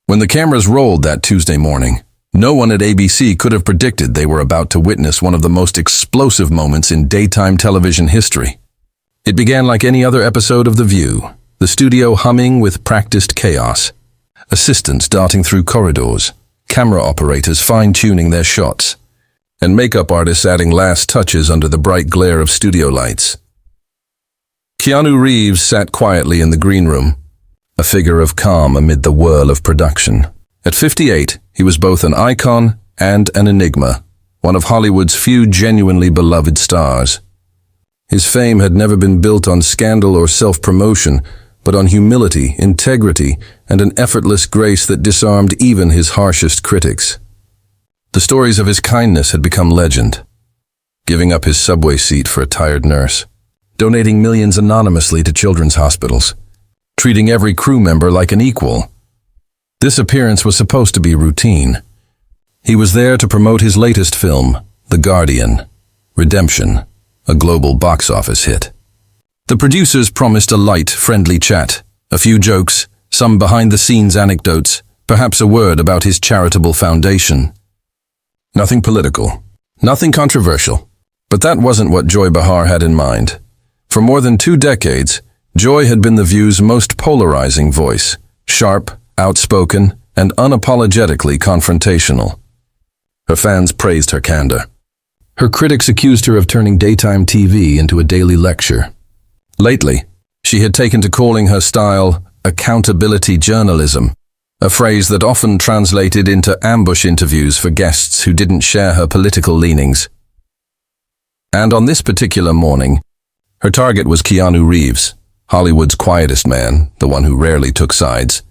When the cameras rolled that Tuesday morning, no one at ABC could have predicted they were about to witness one of the most explosive moments in daytime television history. It began like any other episode of The View, the studio humming with practiced chaos, assistants darting through corridors, camera operators fine-tuning their shots, and makeup artists adding last touches under the bright glare of studio lights. Keanu Reeves sat quietly in the green room, a figure of calm amid the whirl of production. At 58, he was both an icon and an enigma, one of Hollywood's few genuinely beloved stars. His fame had never been built on scandal or self-promotion, but on humility, integrity, and an effortless grace that disarmed even his harshest critics. The stories of his kindness had become legend, giving up his subway seat for a tired nurse, donating millions anonymously to children's hospitals, treating every crew member like an equal. This appearance was supposed to be routine. He was there to promote his latest film, The Guardian, Redemption, a global box office hit. The producers promised a light, friendly chat, a few jokes, some behind-the-scenes anecdotes, perhaps a word about his charitable foundation. Nothing political, nothing controversial. But that wasn't what Joy Behar had in mind. For more than 2 decades, Joy had been The View's most polarizing voice, sharp, outspoken, and unapologetically confrontational. Her fans praised her candor. Her critics accused her of turning daytime TV into a daily lecture. Lately, she had taken to calling her style accountability journalism, a phrase that often translated into ambush interviews for guests who didn't share her political leanings. And on this particular morning, her target was Keanu Reeves, Hollywood's quietest man, the one who rarely took sides,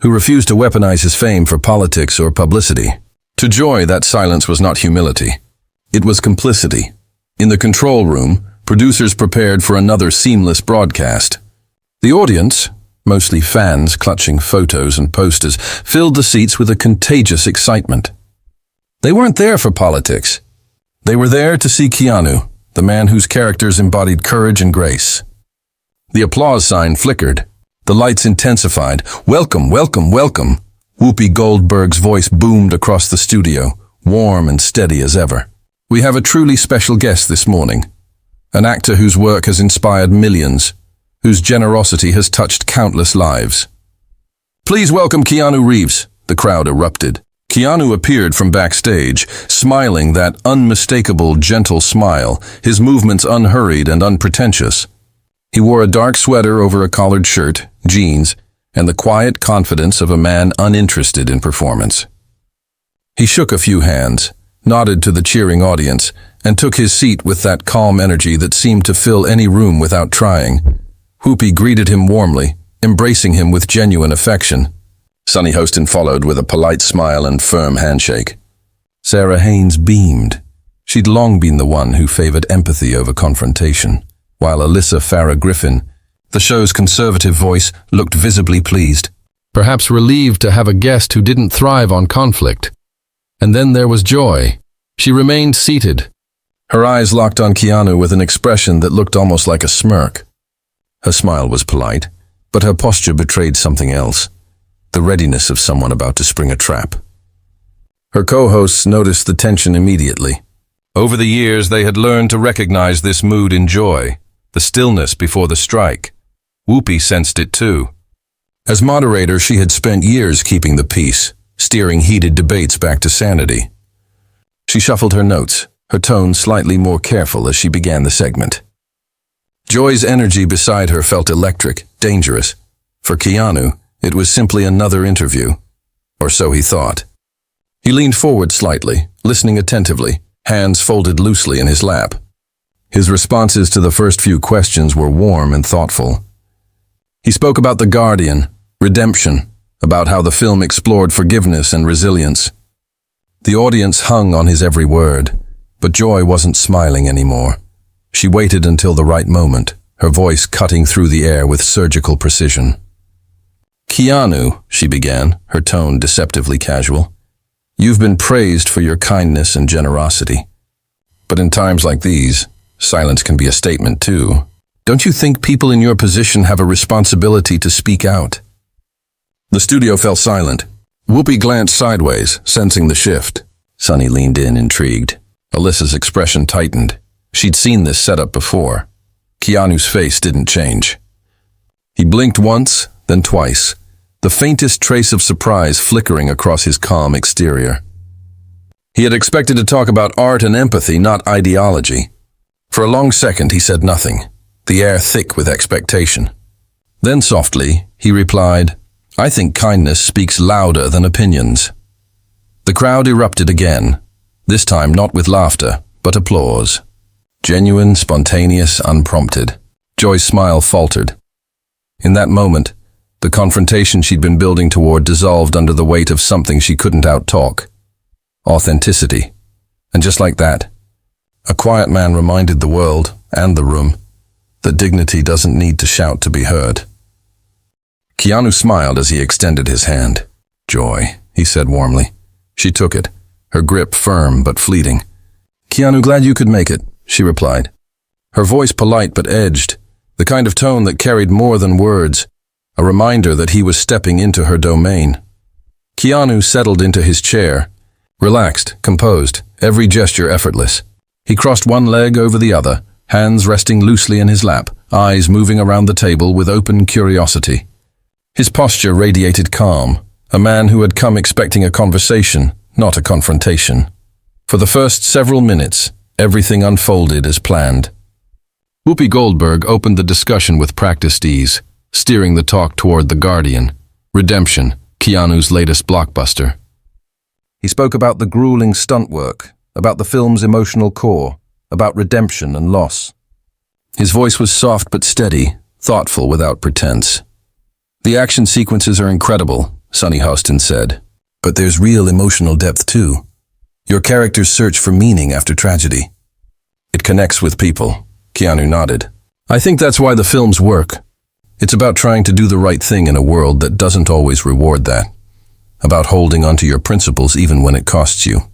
who refused to weaponize his fame for politics or publicity. To Joy, that silence was not humility. It was complicity. In the control room, producers prepared for another seamless broadcast. The audience, mostly fans clutching photos and posters, filled the seats with a contagious excitement. They weren't there for politics. They were there to see Keanu, the man whose characters embodied courage and grace. The applause sign flickered. The lights intensified. "Welcome, welcome, welcome." Whoopi Goldberg's voice boomed across the studio, warm and steady as ever. "We have a truly special guest this morning. An actor whose work has inspired millions, whose generosity has touched countless lives. Please welcome Keanu Reeves." The crowd erupted. Keanu appeared from backstage, smiling that unmistakable, gentle smile, his movements unhurried and unpretentious. He wore a dark sweater over a collared shirt, jeans, and the quiet confidence of a man uninterested in performance. He shook a few hands, nodded to the cheering audience, and took his seat with that calm energy that seemed to fill any room without trying. Whoopi greeted him warmly, embracing him with genuine affection. Sonny Hostin followed with a polite smile and firm handshake. Sarah Haynes beamed. She'd long been the one who favored empathy over confrontation, while Alyssa Farah Griffin, the show's conservative voice, looked visibly pleased, perhaps relieved to have a guest who didn't thrive on conflict. And then there was Joy. She remained seated, her eyes locked on Keanu with an expression that looked almost like a smirk. Her smile was polite, but her posture betrayed something else, the readiness of someone about to spring a trap. Her co-hosts noticed the tension immediately. Over the years, they had learned to recognize this mood in Joy, the stillness before the strike. Whoopi sensed it too. As moderator, she had spent years keeping the peace, steering heated debates back to sanity. She shuffled her notes, her tone slightly more careful as she began the segment. Joy's energy beside her felt electric, dangerous. For Keanu, it was simply another interview. Or so he thought. He leaned forward slightly, listening attentively, hands folded loosely in his lap. His responses to the first few questions were warm and thoughtful. He spoke about The Guardian, redemption, about how the film explored forgiveness and resilience. The audience hung on his every word, but Joy wasn't smiling anymore. She waited until the right moment, her voice cutting through the air with surgical precision. "Keanu," she began, her tone deceptively casual, "you've been praised for your kindness and generosity. But in times like these, silence can be a statement too. Don't you think people in your position have a responsibility to speak out?" The studio fell silent. Whoopi glanced sideways, sensing the shift. Sonny leaned in, intrigued. Alyssa's expression tightened. She'd seen this setup before. Keanu's face didn't change. He blinked once, then twice, the faintest trace of surprise flickering across his calm exterior. He had expected to talk about art and empathy, not ideology. For a long second he said nothing, the air thick with expectation. Then softly, he replied, "I think kindness speaks louder than opinions." The crowd erupted again, this time not with laughter, but applause. Genuine, spontaneous, unprompted. Joy's smile faltered. In that moment, the confrontation she'd been building toward dissolved under the weight of something she couldn't outtalk. Authenticity. And just like that, a quiet man reminded the world, and the room, that dignity doesn't need to shout to be heard. Keanu smiled as he extended his hand. "Joy," he said warmly. She took it, her grip firm but fleeting. "Keanu, glad you could make it," she replied. Her voice polite but edged, the kind of tone that carried more than words, a reminder that he was stepping into her domain. Keanu settled into his chair, relaxed, composed, every gesture effortless. He crossed one leg over the other, hands resting loosely in his lap, eyes moving around the table with open curiosity. His posture radiated calm, a man who had come expecting a conversation, not a confrontation. For the first several minutes, everything unfolded as planned. Whoopi Goldberg opened the discussion with practiced ease, steering the talk toward The Guardian, Redemption, Keanu's latest blockbuster. He spoke about the grueling stunt work, about the film's emotional core, about redemption and loss. His voice was soft but steady, thoughtful without pretense. "The action sequences are incredible," Sonny Hostin said, "but there's real emotional depth too. Your characters search for meaning after tragedy. It connects with people." Keanu nodded. "I think that's why the films work. It's about trying to do the right thing in a world that doesn't always reward that. About holding onto your principles even when it costs you."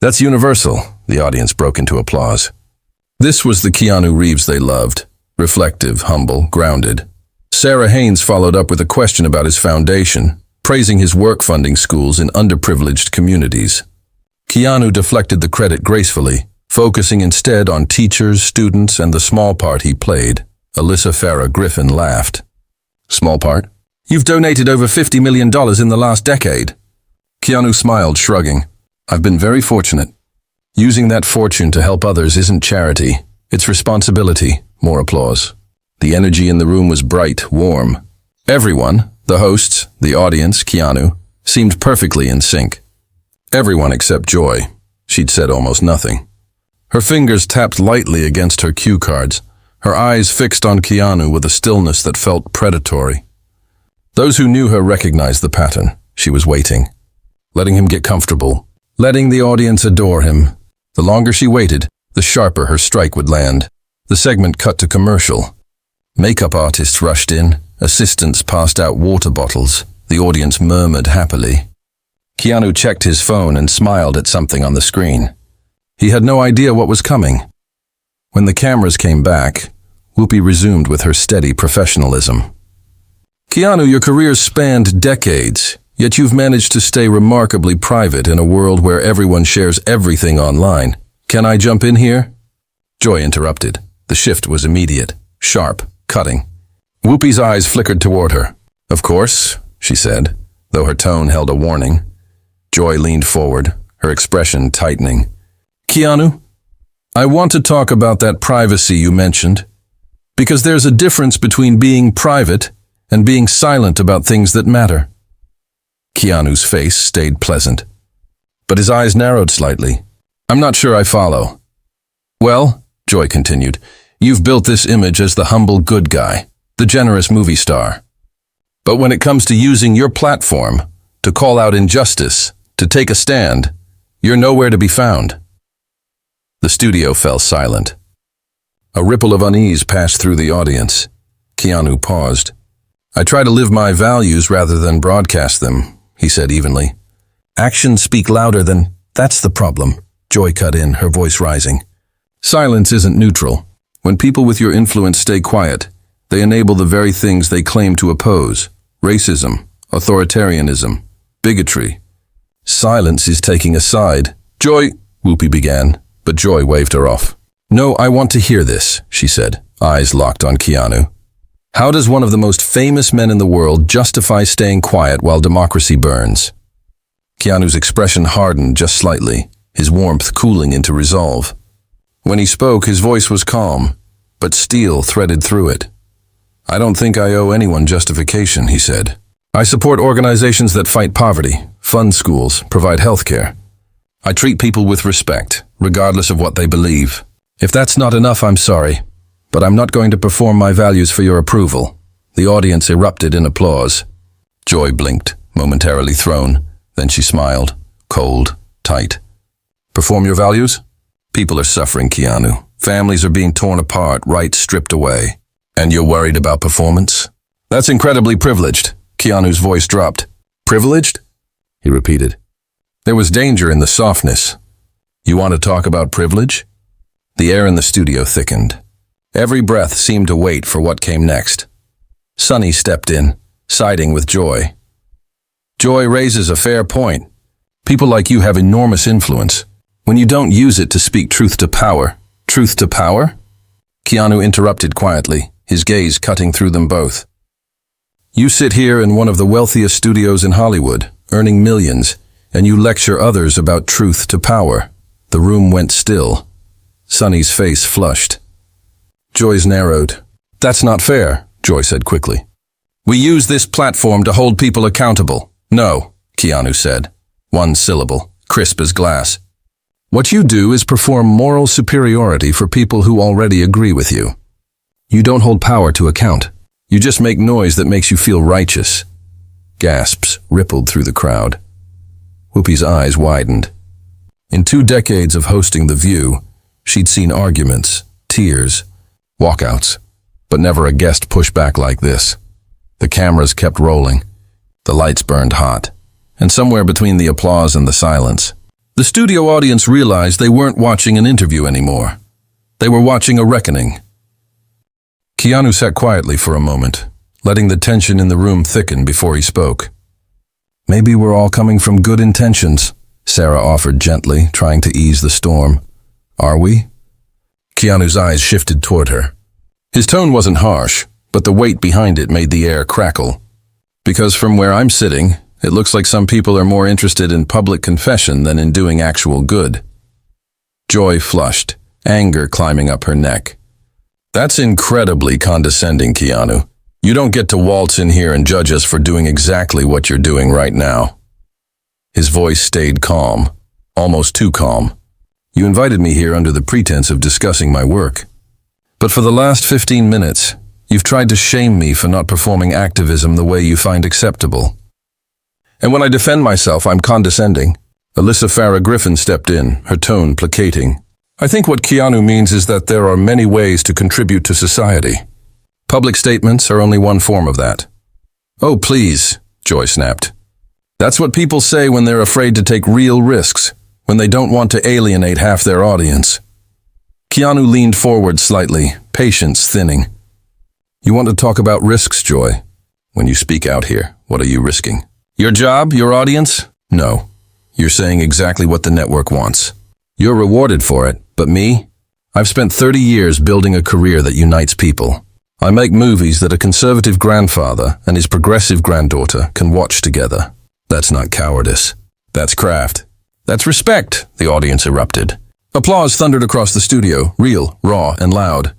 "That's universal," the audience broke into applause. This was the Keanu Reeves they loved, reflective, humble, grounded. Sarah Haynes followed up with a question about his foundation, praising his work funding schools in underprivileged communities. Keanu deflected the credit gracefully, focusing instead on teachers, students, and the small part he played. Alyssa Farah Griffin laughed. "Small part? You've donated over $50 million in the last decade." Keanu smiled, shrugging. "I've been very fortunate. Using that fortune to help others isn't charity, it's responsibility." More applause. The energy in the room was bright, warm. Everyone, the hosts, the audience, Keanu, seemed perfectly in sync. Everyone except Joy. She'd said almost nothing. Her fingers tapped lightly against her cue cards, her eyes fixed on Keanu with a stillness that felt predatory. Those who knew her recognized the pattern. She was waiting, letting him get comfortable, letting the audience adore him. The longer she waited, the sharper her strike would land. The segment cut to commercial. Makeup artists rushed in, assistants passed out water bottles, the audience murmured happily. Keanu checked his phone and smiled at something on the screen. He had no idea what was coming. When the cameras came back, Whoopi resumed with her steady professionalism. "Keanu, your career spanned decades, yet you've managed to stay remarkably private in a world where everyone shares everything online. Can I jump in here?" Joy interrupted. The shift was immediate, sharp, cutting. Whoopi's eyes flickered toward her. "Of course," she said, though her tone held a warning. Joy leaned forward, her expression tightening. "Keanu, I want to talk about that privacy you mentioned, because there's a difference between being private and being silent about things that matter." Keanu's face stayed pleasant, but his eyes narrowed slightly. "I'm not sure I follow." "Well," Joy continued, "you've built this image as the humble good guy, the generous movie star. But when it comes to using your platform to call out injustice, to take a stand, you're nowhere to be found." The studio fell silent. A ripple of unease passed through the audience. Keanu paused. "I try to live my values rather than broadcast them," he said evenly. "Actions speak louder than—" "That's the problem," Joy cut in, her voice rising. "Silence isn't neutral. When people with your influence stay quiet, they enable the very things they claim to oppose: racism, authoritarianism, bigotry. Silence is taking a side. Joy, Whoopi began, but Joy waved her off. No, I want to hear this, she said, eyes locked on Keanu. How does one of the most famous men in the world justify staying quiet while democracy burns? Keanu's expression hardened just slightly, his warmth cooling into resolve. When he spoke, his voice was calm, but steel threaded through it. I don't think I owe anyone justification, he said. I support organizations that fight poverty, fund schools, provide health care. I treat people with respect, regardless of what they believe. If that's not enough, I'm sorry, but I'm not going to perform my values for your approval. The audience erupted in applause. Joy blinked, momentarily thrown. Then she smiled, cold, tight. Perform your values? People are suffering, Keanu. Families are being torn apart, rights stripped away. And you're worried about performance? That's incredibly privileged. Keanu's voice dropped. Privileged? He repeated. There was danger in the softness. You want to talk about privilege? The air in the studio thickened. Every breath seemed to wait for what came next. Sunny stepped in, siding with Joy. Joy raises a fair point. People like you have enormous influence. When you don't use it to speak truth to power. Truth to power? Keanu interrupted quietly, his gaze cutting through them both. You sit here in one of the wealthiest studios in Hollywood, earning millions, and you lecture others about truth to power. The room went still. Sunny's face flushed. Joy's narrowed. That's not fair, Joy said quickly. We use this platform to hold people accountable. No, Keanu said. One syllable, crisp as glass. What you do is perform moral superiority for people who already agree with you. You don't hold power to account. You just make noise that makes you feel righteous. Gasps rippled through the crowd. Whoopi's eyes widened. In 2 decades of hosting The View, she'd seen arguments, tears, walkouts, but never a guest pushback like this. The cameras kept rolling. The lights burned hot. And somewhere between the applause and the silence, the studio audience realized they weren't watching an interview anymore. They were watching a reckoning. Keanu sat quietly for a moment, letting the tension in the room thicken before he spoke. Maybe we're all coming from good intentions, Sarah offered gently, trying to ease the storm. Are we? Keanu's eyes shifted toward her. His tone wasn't harsh, but the weight behind it made the air crackle. Because from where I'm sitting, it looks like some people are more interested in public confession than in doing actual good. Joy flushed, anger climbing up her neck. That's incredibly condescending, Keanu. You don't get to waltz in here and judge us for doing exactly what you're doing right now. His voice stayed calm, almost too calm. You invited me here under the pretense of discussing my work. But for the last 15 minutes, you've tried to shame me for not performing activism the way you find acceptable. And when I defend myself, I'm condescending. Alyssa Farah Griffin stepped in, her tone placating. I think what Keanu means is that there are many ways to contribute to society. Public statements are only one form of that. Oh, please, Joy snapped. That's what people say when they're afraid to take real risks, when they don't want to alienate half their audience. Keanu leaned forward slightly, patience thinning. You want to talk about risks, Joy? When you speak out here, what are you risking? Your job, your audience? No. You're saying exactly what the network wants. You're rewarded for it, but me? I've spent 30 years building a career that unites people. I make movies that a conservative grandfather and his progressive granddaughter can watch together. That's not cowardice. That's craft. That's respect, the audience erupted. Applause thundered across the studio, real, raw, and loud.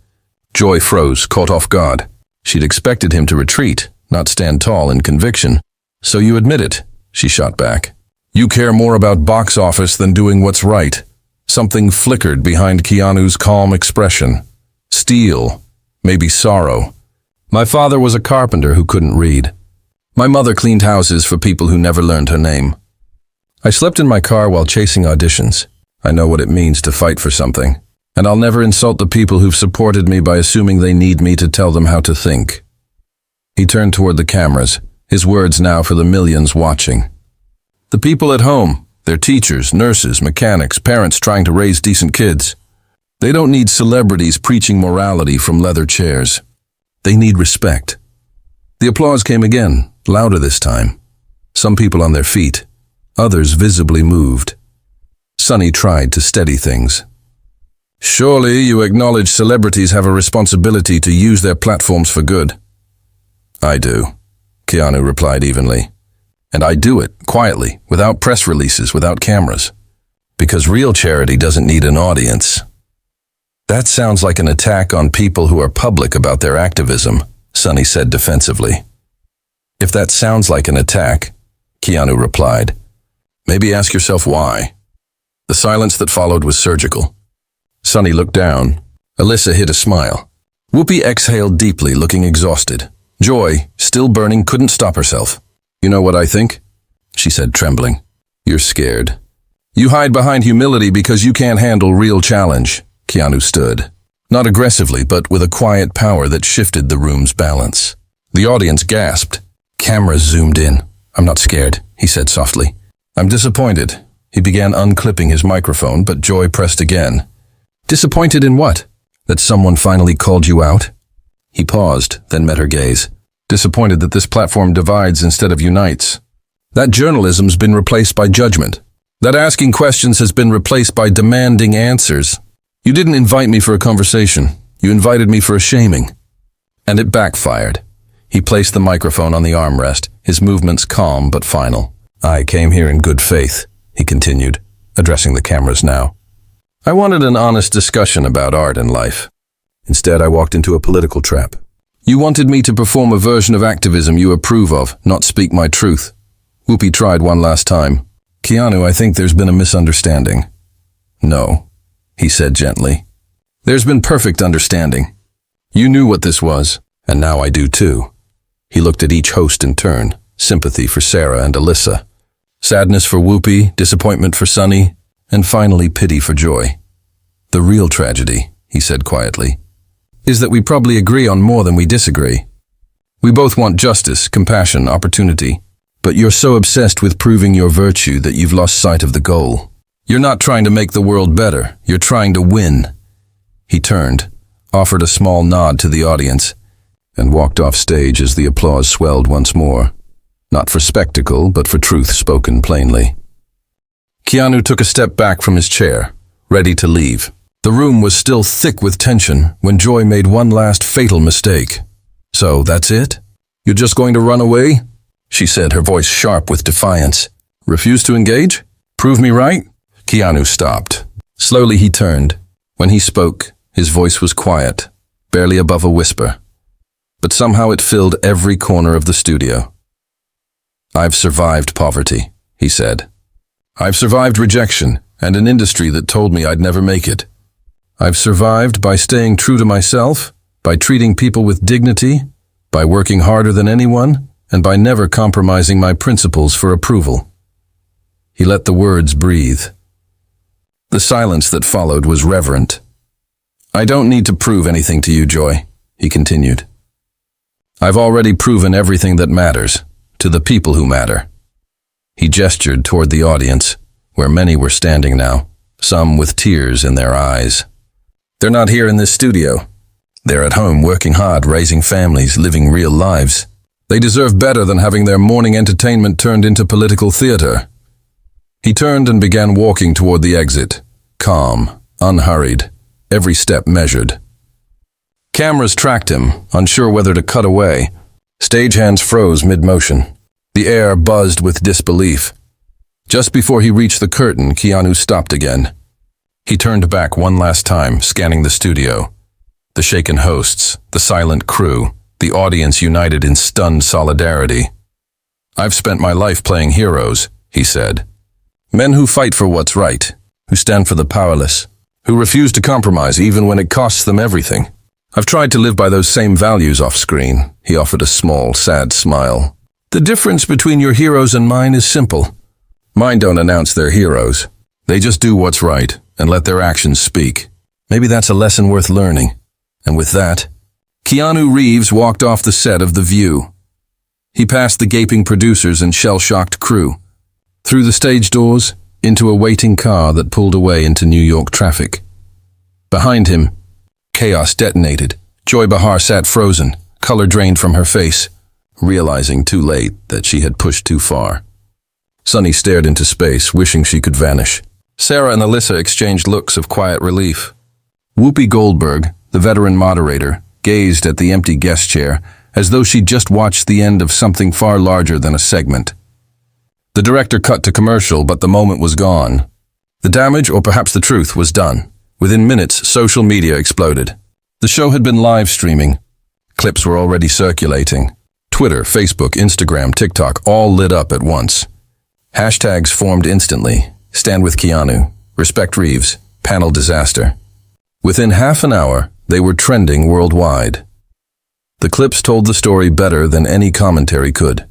Joy froze, caught off guard. She'd expected him to retreat, not stand tall in conviction. So you admit it, she shot back. You care more about box office than doing what's right. Something flickered behind Keanu's calm expression. Steel, maybe sorrow. My father was a carpenter who couldn't read. My mother cleaned houses for people who never learned her name. I slept in my car while chasing auditions. I know what it means to fight for something. And I'll never insult the people who've supported me by assuming they need me to tell them how to think. He turned toward the cameras, his words now for the millions watching. The people at home, they're teachers, nurses, mechanics, parents trying to raise decent kids. They don't need celebrities preaching morality from leather chairs. They need respect. The applause came again, louder this time. some people on their feet, others visibly moved. Sunny tried to steady things. "Surely you acknowledge celebrities have a responsibility to use their platforms for good." "I do," Keanu replied evenly. "And I do it quietly, without press releases, without cameras. Because real charity doesn't need an audience." "That sounds like an attack on people who are public about their activism," Sunny said defensively. "If that sounds like an attack," Keanu replied, "maybe ask yourself why." The silence that followed was surgical. Sunny looked down. Alyssa hid a smile. Whoopi exhaled deeply, looking exhausted. Joy, still burning, couldn't stop herself. "You know what I think?" she said, trembling. "You're scared. You hide behind humility because you can't handle real challenge." Keanu stood. Not aggressively, but with a quiet power that shifted the room's balance. The audience gasped. Cameras zoomed in. "I'm not scared," he said softly. "I'm disappointed." He began unclipping his microphone, but Joy pressed again. "Disappointed in what? That someone finally called you out?" He paused, then met her gaze. "Disappointed that this platform divides instead of unites. That journalism's been replaced by judgment. That asking questions has been replaced by demanding answers. You didn't invite me for a conversation. You invited me for a shaming." And it backfired. He placed the microphone on the armrest, his movements calm but final. "I came here in good faith," he continued, addressing the cameras now. "I wanted an honest discussion about art and life. Instead, I walked into a political trap. You wanted me to perform a version of activism you approve of, not speak my truth." Whoopi tried one last time. "Keanu, I think there's been a misunderstanding." "No," he said gently. "There's been perfect understanding. You knew what this was, and now I do too." He looked at each host in turn, sympathy for Sarah and Alyssa, sadness for Whoopi, disappointment for Sunny, and finally pity for Joy. "The real tragedy," he said quietly, "is that we probably agree on more than we disagree. We both want justice, compassion, opportunity, but you're so obsessed with proving your virtue that you've lost sight of the goal. You're not trying to make the world better, you're trying to win." He turned, offered a small nod to the audience, and walked off stage as the applause swelled once more. Not for spectacle, but for truth spoken plainly. Keanu took a step back from his chair, ready to leave. The room was still thick with tension when Joy made one last fatal mistake. "So, that's it? You're just going to run away?" she said, her voice sharp with defiance. "Refuse to engage? Prove me right?" Keanu stopped. Slowly he turned. When he spoke, his voice was quiet, barely above a whisper. But somehow it filled every corner of the studio. "I've survived poverty," he said. "I've survived rejection and an industry that told me I'd never make it. I've survived by staying true to myself, by treating people with dignity, by working harder than anyone, and by never compromising my principles for approval." He let the words breathe. The silence that followed was reverent. "I don't need to prove anything to you, Joy," he continued. "I've already proven everything that matters, to the people who matter." He gestured toward the audience, where many were standing now, some with tears in their eyes. "They're not here in this studio. They're at home working hard, raising families, living real lives. They deserve better than having their morning entertainment turned into political theater." He turned and began walking toward the exit, calm, unhurried, every step measured. Cameras tracked him, unsure whether to cut away. Stagehands froze mid-motion. The air buzzed with disbelief. Just before he reached the curtain, Keanu stopped again. He turned back one last time, scanning the studio. The shaken hosts, the silent crew, the audience united in stunned solidarity. "I've spent my life playing heroes," he said. "Men who fight for what's right, who stand for the powerless, who refuse to compromise even when it costs them everything. I've tried to live by those same values off screen." He offered a small, sad smile. "The difference between your heroes and mine is simple. Mine don't announce they're heroes. They just do what's right and let their actions speak. Maybe that's a lesson worth learning." And with that, Keanu Reeves walked off the set of The View. He passed the gaping producers and shell-shocked crew, through the stage doors, into a waiting car that pulled away into New York traffic. Behind him, chaos detonated. Joy Behar sat frozen, color drained from her face. realizing too late that she had pushed too far. Sunny stared into space, wishing she could vanish. Sarah and Alyssa exchanged looks of quiet relief. Whoopi Goldberg, the veteran moderator, gazed at the empty guest chair as though she'd just watched the end of something far larger than a segment. The director cut to commercial, but the moment was gone. The damage, or perhaps the truth, was done. Within minutes, social media exploded. The show had been live streaming. Clips were already circulating. Twitter, Facebook, Instagram, TikTok, all lit up at once. Hashtags formed instantly. Stand with Keanu, Respect Reeves, Panel Disaster. Within half an hour, they were trending worldwide. The clips told the story better than any commentary could.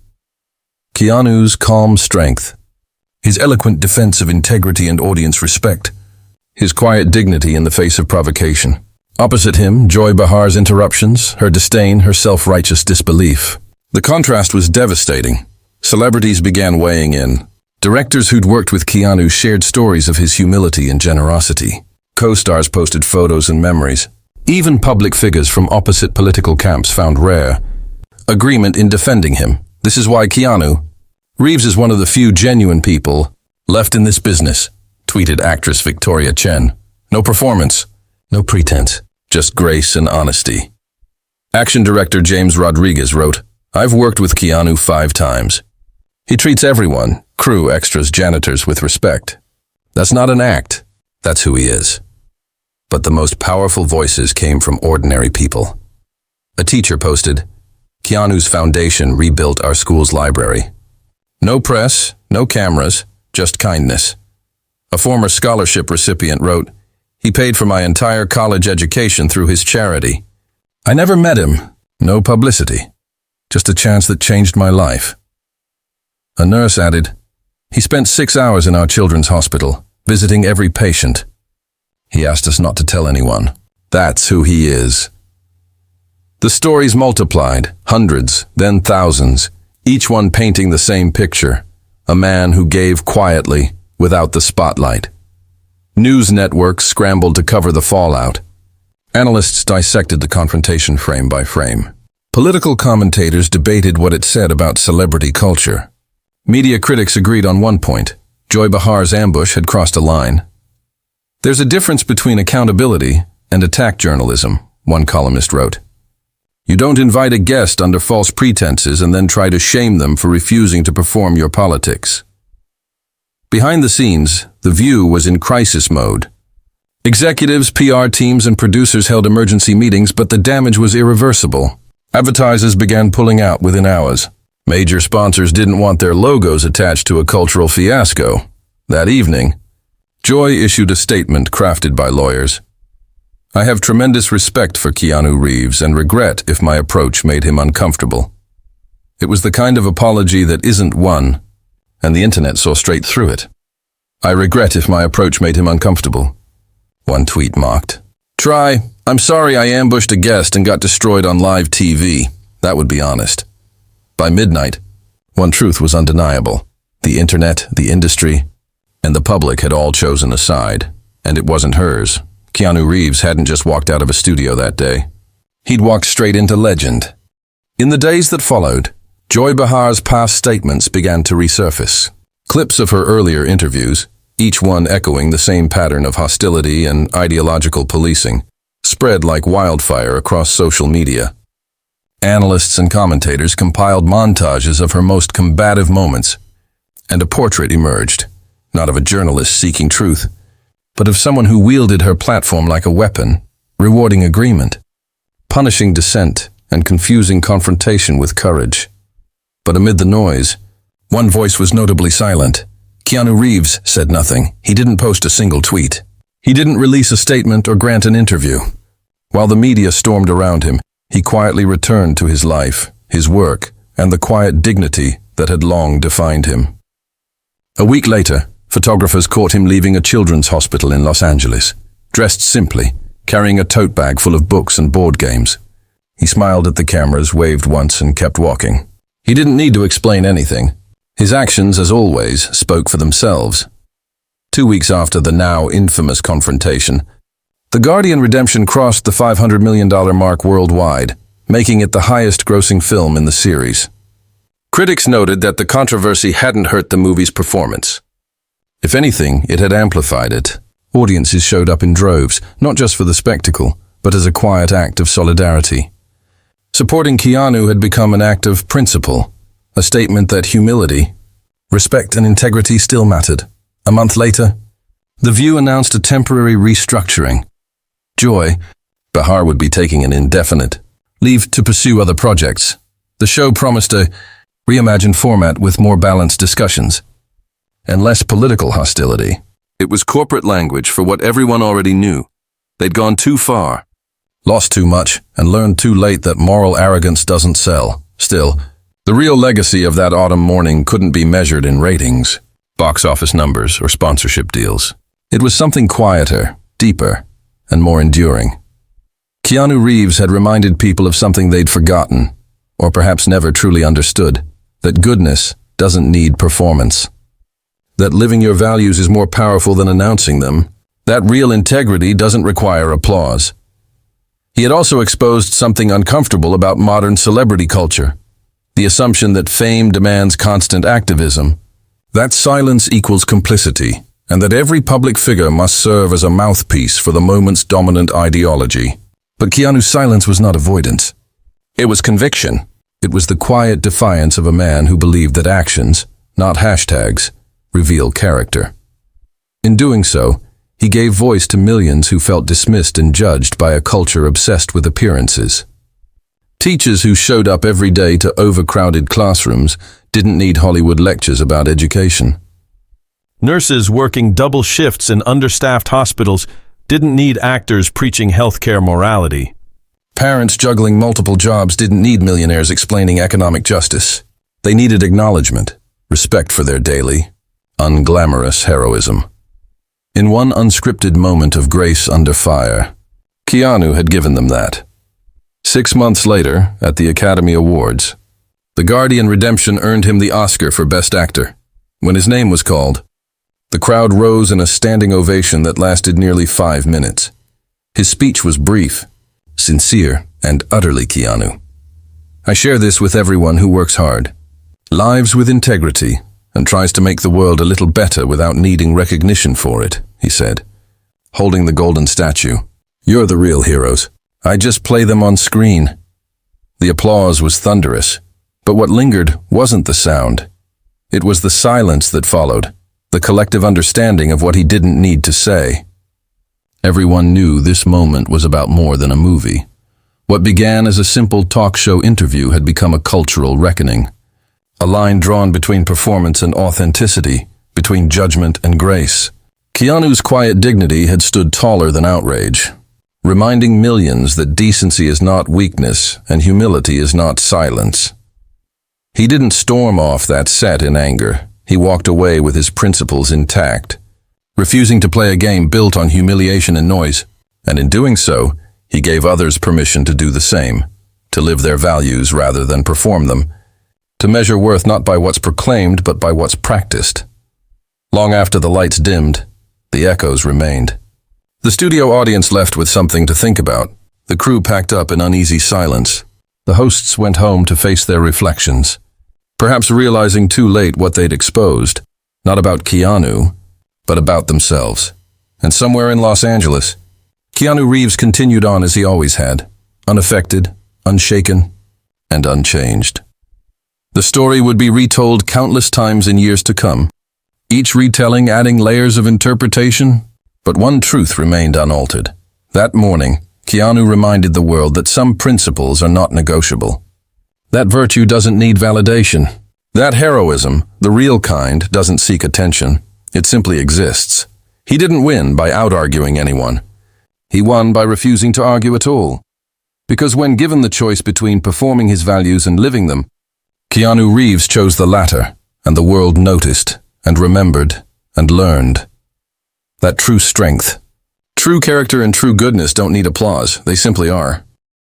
Keanu's calm strength, his eloquent defense of integrity and audience respect, his quiet dignity in the face of provocation. Opposite him, Joy Behar's interruptions, her disdain, her self-righteous disbelief. The contrast was devastating. Celebrities began weighing in. Directors who'd worked with Keanu shared stories of his humility and generosity. Co-stars posted photos and memories. Even public figures from opposite political camps found rare agreement in defending him. This is why Keanu Reeves is one of the few genuine people left in this business, tweeted actress Victoria Chen. No performance, no pretense, just grace and honesty. Action director James Rodriguez wrote, "I've worked with Keanu 5 times. He treats everyone, crew, extras, janitors, with respect. That's not an act, that's who he is." But the most powerful voices came from ordinary people. A teacher posted, "Keanu's foundation rebuilt our school's library. No press, no cameras, just kindness." A former scholarship recipient wrote, "He paid for my entire college education through his charity. I never met him, no publicity, just a chance that changed my life." A nurse added, "He spent 6 hours in our children's hospital, visiting every patient. He asked us not to tell anyone. That's who he is." The stories multiplied, hundreds, then thousands, each one painting the same picture, a man who gave quietly, without the spotlight. News networks scrambled to cover the fallout. Analysts dissected the confrontation frame by frame. Political commentators debated what it said about celebrity culture. Media critics agreed on one point: Joy Behar's ambush had crossed a line. "There's a difference between accountability and attack journalism," one columnist wrote. "You don't invite a guest under false pretenses and then try to shame them for refusing to perform your politics." Behind the scenes, The View was in crisis mode. Executives, PR teams, and producers held emergency meetings, but the damage was irreversible. Advertisers began pulling out within hours. Major sponsors didn't want their logos attached to a cultural fiasco. That evening, Joy issued a statement crafted by lawyers. "I have tremendous respect for Keanu Reeves and regret if my approach made him uncomfortable. It was the kind of apology that isn't one, and the internet saw straight through it. I regret if my approach made him uncomfortable," one tweet mocked. I'm sorry I ambushed a guest and got destroyed on live TV. That would be honest." By midnight, one truth was undeniable. The internet, the industry, and the public had all chosen a side, and it wasn't hers. Keanu Reeves hadn't just walked out of a studio that day. He'd walked straight into legend. In the days that followed, Joy Behar's past statements began to resurface. Clips of her earlier interviews, each one echoing the same pattern of hostility and ideological policing, spread like wildfire across social media. Analysts and commentators compiled montages of her most combative moments, and a portrait emerged. Not of a journalist seeking truth, but of someone who wielded her platform like a weapon, rewarding agreement, punishing dissent, and confusing confrontation with courage. But amid the noise, one voice was notably silent. Keanu Reeves said nothing. He didn't post a single tweet. He didn't release a statement or grant an interview. While the media stormed around him, he quietly returned to his life, his work, and the quiet dignity that had long defined him. A week later, photographers caught him leaving a children's hospital in Los Angeles, dressed simply, carrying a tote bag full of books and board games. He smiled at the cameras, waved once, and kept walking. He didn't need to explain anything. His actions, as always, spoke for themselves. 2 weeks after the now infamous confrontation, The Guardian Redemption crossed the $500 million mark worldwide, making it the highest-grossing film in the series. Critics noted that the controversy hadn't hurt the movie's performance. If anything, it had amplified it. Audiences showed up in droves, not just for the spectacle, but as a quiet act of solidarity. Supporting Keanu had become an act of principle, a statement that humility, respect and integrity still mattered. A month later, The View announced a temporary restructuring. Joy, Behar would be taking an indefinite leave to pursue other projects. The show promised a reimagined format with more balanced discussions and less political hostility. It was corporate language for what everyone already knew. They'd gone too far, lost too much, and learned too late that moral arrogance doesn't sell. Still, the real legacy of that autumn morning couldn't be measured in ratings, box office numbers, or sponsorship deals. It was something quieter, deeper, and more enduring. Keanu Reeves had reminded people of something they'd forgotten, or perhaps never truly understood, that goodness doesn't need performance. That living your values is more powerful than announcing them. That real integrity doesn't require applause. He had also exposed something uncomfortable about modern celebrity culture, the assumption that fame demands constant activism, that silence equals complicity, and that every public figure must serve as a mouthpiece for the moment's dominant ideology. But Keanu's silence was not avoidance. It was conviction. It was the quiet defiance of a man who believed that actions, not hashtags, reveal character. In doing so, he gave voice to millions who felt dismissed and judged by a culture obsessed with appearances. Teachers who showed up every day to overcrowded classrooms didn't need Hollywood lectures about education. Nurses working double shifts in understaffed hospitals didn't need actors preaching healthcare morality. Parents juggling multiple jobs didn't need millionaires explaining economic justice. They needed acknowledgement, respect for their daily, unglamorous heroism. In one unscripted moment of grace under fire, Keanu had given them that. 6 months later, at the Academy Awards, The Guardian Redemption earned him the Oscar for Best Actor. When his name was called, the crowd rose in a standing ovation that lasted nearly 5 minutes. His speech was brief, sincere, and utterly Keanu. I share this with everyone who works hard, lives with integrity, and tries to make the world a little better without needing recognition for it, he said, holding the golden statue. You're the real heroes. I just play them on screen. The applause was thunderous, but what lingered wasn't the sound. It was the silence that followed, the collective understanding of what he didn't need to say. Everyone knew this moment was about more than a movie. What began as a simple talk show interview had become a cultural reckoning. A line drawn between performance and authenticity, between judgment and grace. Keanu's quiet dignity had stood taller than outrage, reminding millions that decency is not weakness and humility is not silence. He didn't storm off that set in anger. He walked away with his principles intact, refusing to play a game built on humiliation and noise, and in doing so, he gave others permission to do the same, to live their values rather than perform them, to measure worth not by what's proclaimed but by what's practiced. Long after the lights dimmed, the echoes remained. The studio audience left with something to think about. The crew packed up in uneasy silence. The hosts went home to face their reflections, perhaps realizing too late what they'd exposed, not about Keanu, but about themselves. And somewhere in Los Angeles, Keanu Reeves continued on as he always had, unaffected, unshaken, and unchanged. The story would be retold countless times in years to come, each retelling adding layers of interpretation, but one truth remained unaltered. That morning, Keanu reminded the world that some principles are not negotiable. That virtue doesn't need validation. That heroism, the real kind, doesn't seek attention. It simply exists. He didn't win by out-arguing anyone. He won by refusing to argue at all. Because when given the choice between performing his values and living them, Keanu Reeves chose the latter, and the world noticed, and remembered, and learned. That true strength, true character and true goodness don't need applause, they simply are.